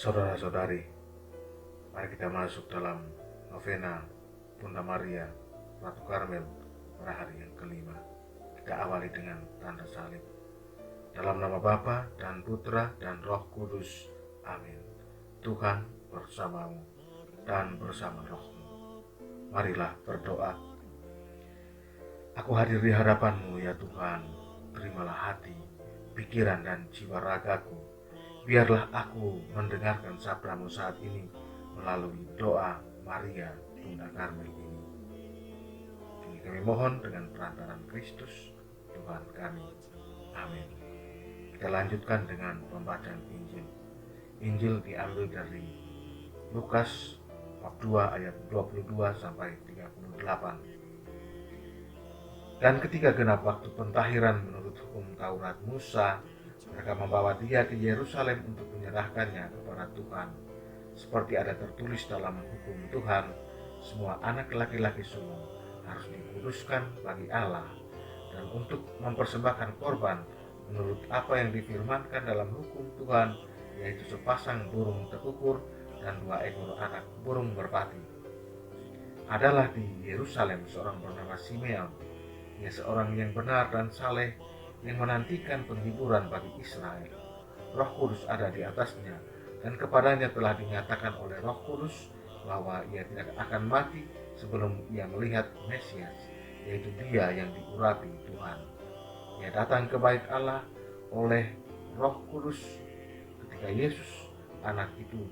Saudara-saudari, mari kita masuk dalam novena Bunda Maria Ratu Karmel pada hari yang kelima. Kita awali dengan tanda salib. Dalam nama Bapa dan Putra dan Roh Kudus. Amin. Tuhan bersamamu dan bersama rohmu. Marilah berdoa. Aku hadir di hadapanmu ya Tuhan. Terimalah hati, pikiran dan jiwa ragaku. Biarlah aku mendengarkan sabdamu saat ini melalui doa Maria Bunda Karmel ini. Ini kami mohon dengan perantaraan Kristus Tuhan kami. Amin. Kita lanjutkan dengan pembacaan Injil. Injil diambil dari Lukas bab 2 ayat 22 sampai 38. Dan ketika genap waktu pentahiran menurut hukum Taurat Musa, mereka membawa dia ke Yerusalem untuk menyerahkannya kepada Tuhan. Seperti ada tertulis dalam hukum Tuhan, semua anak laki-laki sulung harus dikuduskan bagi Allah dan untuk mempersembahkan korban menurut apa yang difirmankan dalam hukum Tuhan, yaitu sepasang burung tekukur dan 2 ekor anak burung merpati. Adalah di Yerusalem seorang bernama Simeon. Ia seorang yang benar dan saleh yang menantikan penghiburan bagi Israel. Roh Kudus ada di atasnya dan kepadanya telah dinyatakan oleh Roh Kudus bahwa ia tidak akan mati sebelum ia melihat Mesias, yaitu dia yang diurapi Tuhan. Ia datang ke bait Allah oleh Roh Kudus ketika Yesus anak itu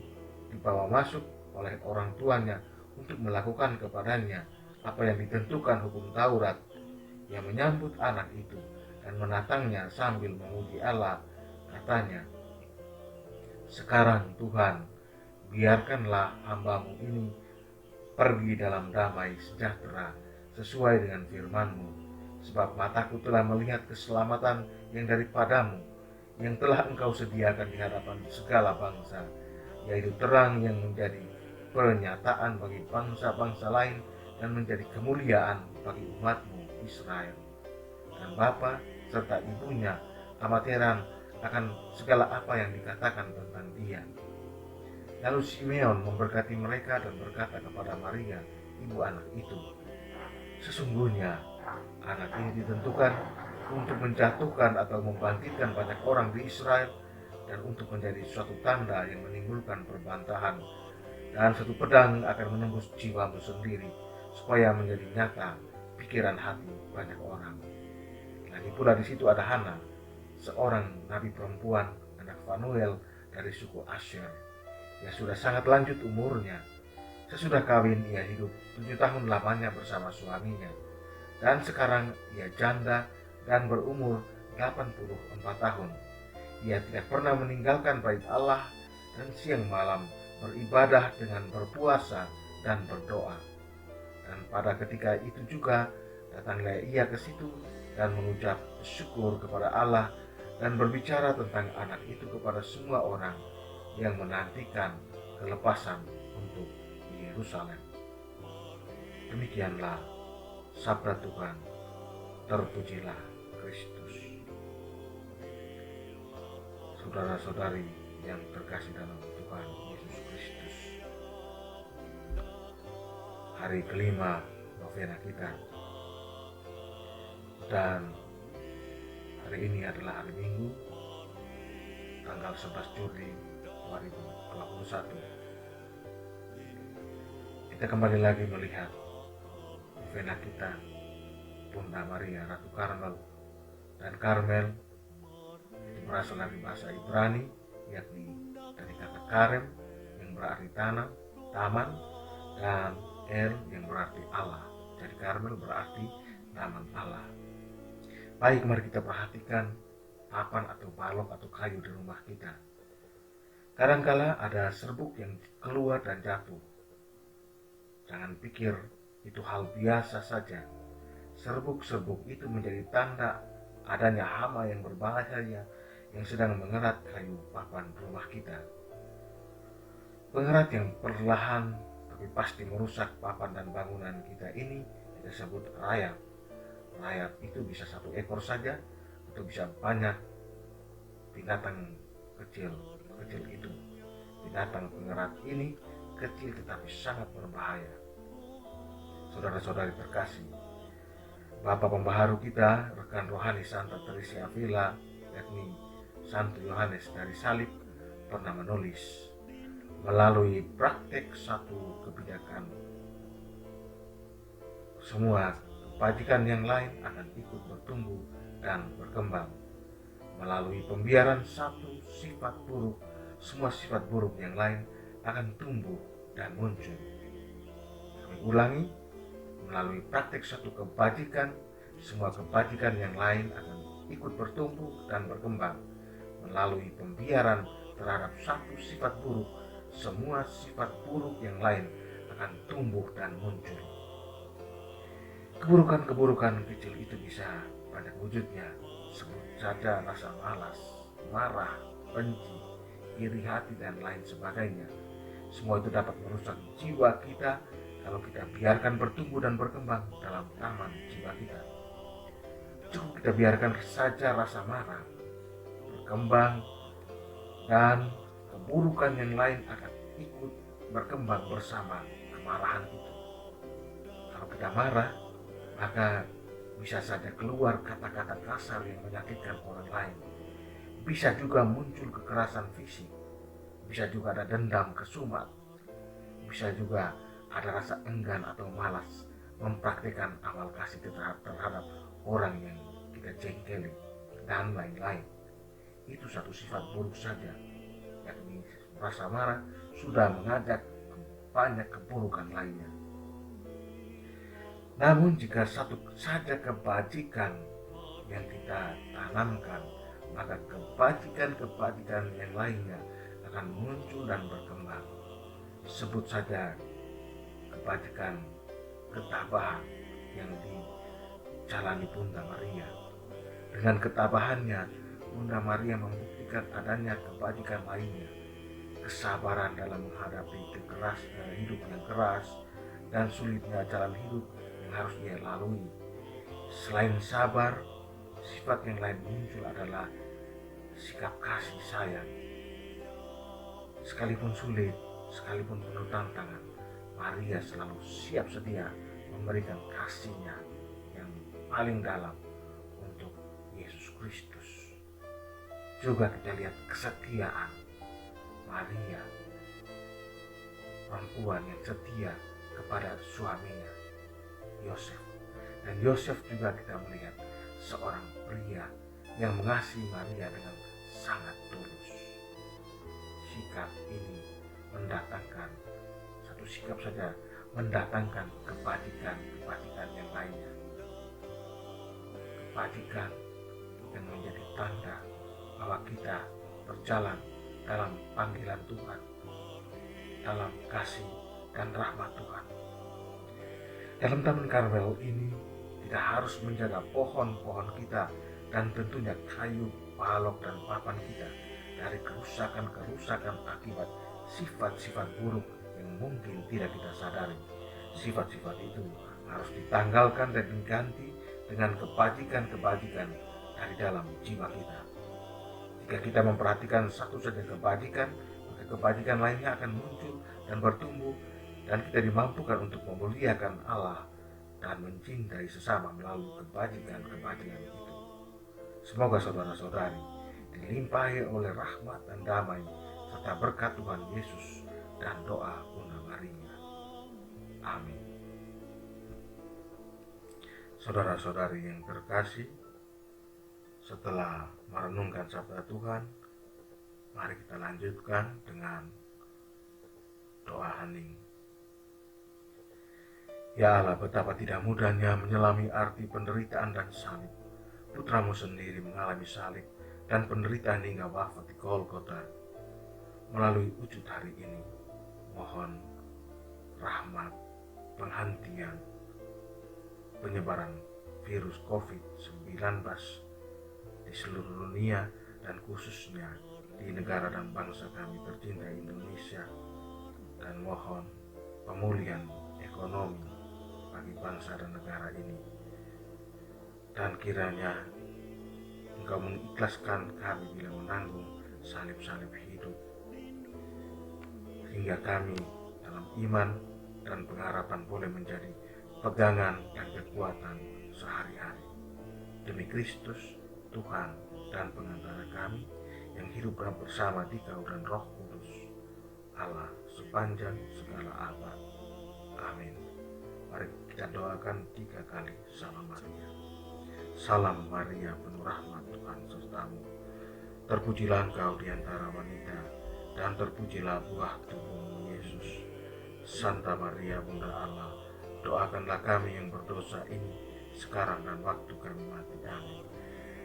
dibawa masuk oleh orang tuanya untuk melakukan kepadanya apa yang ditentukan hukum Taurat. Ia menyambut anak itu dan menatangnya sambil memuji Allah. Katanya, "Sekarang Tuhan, biarkanlah hambamu ini pergi dalam damai sejahtera sesuai dengan firman-Mu, sebab mataku telah melihat keselamatan yang daripadamu, yang telah Engkau sediakan di hadapan segala bangsa, yaitu terang yang menjadi pernyataan bagi bangsa-bangsa lain dan menjadi kemuliaan bagi umat-Mu Israel." Dan bapa serta ibunya amat heran akan segala apa yang dikatakan tentang dia. Lalu Simeon memberkati mereka dan berkata kepada Maria, ibu anak itu, "Sesungguhnya anak ini ditentukan untuk menjatuhkan atau membangkitkan banyak orang di Israel dan untuk menjadi suatu tanda yang menimbulkan perbantahan, dan satu pedang akan menembus jiwamu sendiri supaya menjadi nyata pikiran hati banyak orang." Lagi pula di situ ada Hana, seorang nabi perempuan anak Fanuel dari suku Asher. Ia sudah sangat lanjut umurnya. Sesudah kawin ia hidup 7 tahun lamanya bersama suaminya. Dan sekarang ia janda dan berumur 84 tahun. Ia tidak pernah meninggalkan bait Allah dan siang malam beribadah dengan berpuasa dan berdoa. Dan pada ketika itu juga datanglah ia ke situ dan mengucap syukur kepada Allah dan berbicara tentang anak itu kepada semua orang yang menantikan kelepasan untuk Yerusalem. Demikianlah sabda Tuhan. Terpujilah Kristus. Saudara-saudari yang terkasih dalam Tuhan Yesus Kristus, hari kelima novena kita, dan hari ini adalah hari Minggu tanggal 11 Juli 2021. Kita kembali lagi melihat novena kita Bunda Maria Ratu Karmel. Dan Karmel itu berasal dari bahasa Ibrani, yakni dari kata karem yang berarti tanam, taman, dan El yang berarti Allah. Jadi Karmel berarti taman Allah. Baik, mari kita perhatikan papan atau balok atau kayu di rumah kita. Kadangkala ada serbuk yang keluar dan jatuh. Jangan pikir itu hal biasa saja. Serbuk-serbuk itu menjadi tanda adanya hama yang berbahaya yang sedang mengerat kayu papan rumah kita. Pengerat yang perlahan tapi pasti merusak papan dan bangunan kita ini kita sebut rayap. Rayap itu bisa 1 ekor saja atau bisa banyak binatang kecil itu. binatang pengerat ini kecil tetapi sangat berbahaya. Saudara-saudari terkasih, Bapa Pembaharu kita, rekan rohani Santa Teresa Avila, yakni Santo Yohanes dari Salib, pernah menulis, melalui praktek satu kebijakan, semua kebajikan yang lain akan ikut bertumbuh dan berkembang. Melalui pembiaran satu sifat buruk, semua sifat buruk yang lain akan tumbuh dan muncul. Kami ulangi, melalui praktek satu kebajikan, semua kebajikan yang lain akan ikut bertumbuh dan berkembang. Melalui pembiaran terhadap satu sifat buruk, semua sifat buruk yang lain akan tumbuh dan muncul. Keburukan-keburukan kecil itu bisa pada wujudnya, sebut saja rasa malas, marah, benci, iri hati, dan lain sebagainya. Semua itu dapat merusak jiwa kita kalau kita biarkan bertumbuh dan berkembang dalam taman jiwa kita. Cukup kita biarkan saja rasa marah berkembang, dan keburukan yang lain akan ikut berkembang bersama kemarahan itu. Kalau kita marah, maka bisa saja keluar kata-kata kasar yang menyakitkan orang lain. Bisa juga muncul kekerasan fisik, bisa juga ada dendam kesumat, bisa juga ada rasa enggan atau malas mempraktikkan amal kasih terhadap orang yang kita jengkeli, dan lain-lain. Itu satu sifat buruk saja, yakni rasa marah sudah mengajak banyak keburukan lainnya. Namun jika satu saja kebajikan yang kita tanamkan, maka kebajikan-kebajikan yang lainnya akan muncul dan berkembang. Sebut saja kebajikan ketabahan yang dijalani Bunda Maria. Dengan ketabahannya, Bunda Maria membuktikan adanya kebajikan lainnya, kesabaran dalam menghadapi hidup yang keras dan sulitnya jalan hidup yang harus ia lalui. Selain sabar, sifat yang lain muncul adalah sikap kasih sayang. Sekalipun sulit, sekalipun penuh tantangan, Maria selalu siap sedia memberikan kasihnya yang paling dalam untuk Yesus Kristus. Juga kita lihat kesetiaan Maria, perempuan yang setia kepada suaminya Yosef. Dan Yosef juga kita melihat seorang pria yang mengasihi Maria dengan sangat tulus. Sikap ini mendatangkan, satu sikap saja mendatangkan kebajikan yang lainnya. Kebajikan yang menjadi tanda bahwa kita berjalan dalam panggilan Tuhan, dalam kasih dan rahmat Tuhan. Dalam Taman Karmel ini kita harus menjaga pohon-pohon kita dan tentunya kayu, balok, dan papan kita dari kerusakan-kerusakan akibat sifat-sifat buruk yang mungkin tidak kita sadari. Sifat-sifat itu harus ditanggalkan dan diganti dengan kebajikan-kebajikan dari dalam jiwa kita. Jika kita memperhatikan satu saja kebajikan, maka kebajikan lainnya akan muncul dan bertumbuh, dan kita dimampukan untuk memuliakan Allah dan mencintai sesama melalui kebajikan-kebajikan itu. Semoga saudara-saudari dilimpahi oleh rahmat dan damai serta berkat Tuhan Yesus dan doa Bunda Maria. Amin. Saudara-saudari yang terkasih, setelah merenungkan sabda Tuhan, mari kita lanjutkan dengan doa hening. Ya Allah, betapa tidak mudahnya menyelami arti penderitaan dan salib. Putramu sendiri mengalami salib dan penderitaan hingga wafat di Golgota. Melalui wujud hari ini, mohon rahmat, penghentian penyebaran virus COVID-19 di seluruh dunia dan khususnya di negara dan bangsa kami tercinta Indonesia, dan mohon pemulihan ekonomi bagi bangsa dan negara ini. Dan kiranya Engkau mengikhlaskan kami bila menanggung salib-salib hidup. sehingga kami dalam iman dan pengharapan boleh menjadi pegangan dan kekuatan sehari-hari. Demi Kristus, Tuhan dan pengantara kami, yang hidup bersama Dikau dan Roh Kudus, Allah sepanjang segala abad. Amin. Mari kita doakan 3 kali Salam Maria. Salam Maria, penuh rahmat, Tuhan sertamu. Terpujilah engkau di antara wanita, dan terpujilah buah tubuhmu, Yesus. Santa Maria, Bunda Allah, doakanlah kami yang berdosa ini, sekarang dan waktu kami mati. Amin.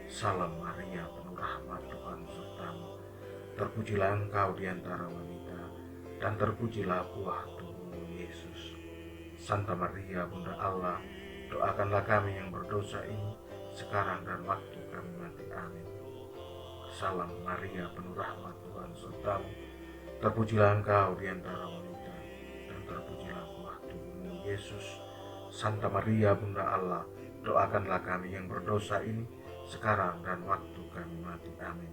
Salam Maria, penuh rahmat, Tuhan sertamu. Terpujilah engkau di antara wanita, dan terpujilah buah tubuhmu, Yesus. Santa Maria, Bunda Allah, doakanlah kami yang berdosa ini, sekarang dan waktu kami mati. Amin. Salam Maria, penuh rahmat, Tuhan sertamu. Terpujilah engkau di antara wanita, dan terpujilah buah tubuhmu, Yesus. Santa Maria, Bunda Allah, doakanlah kami yang berdosa ini, sekarang dan waktu kami mati. Amin.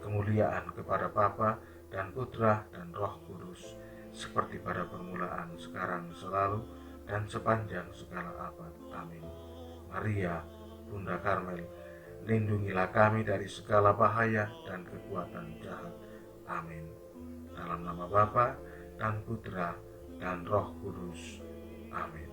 Kemuliaan kepada Bapa dan Putra dan Roh Kudus, seperti pada permulaan, sekarang, selalu, dan sepanjang segala abad. Amin. Maria, Bunda Karmel, lindungilah kami dari segala bahaya dan kekuatan jahat. Amin. Dalam nama Bapa dan Putra dan Roh Kudus. Amin.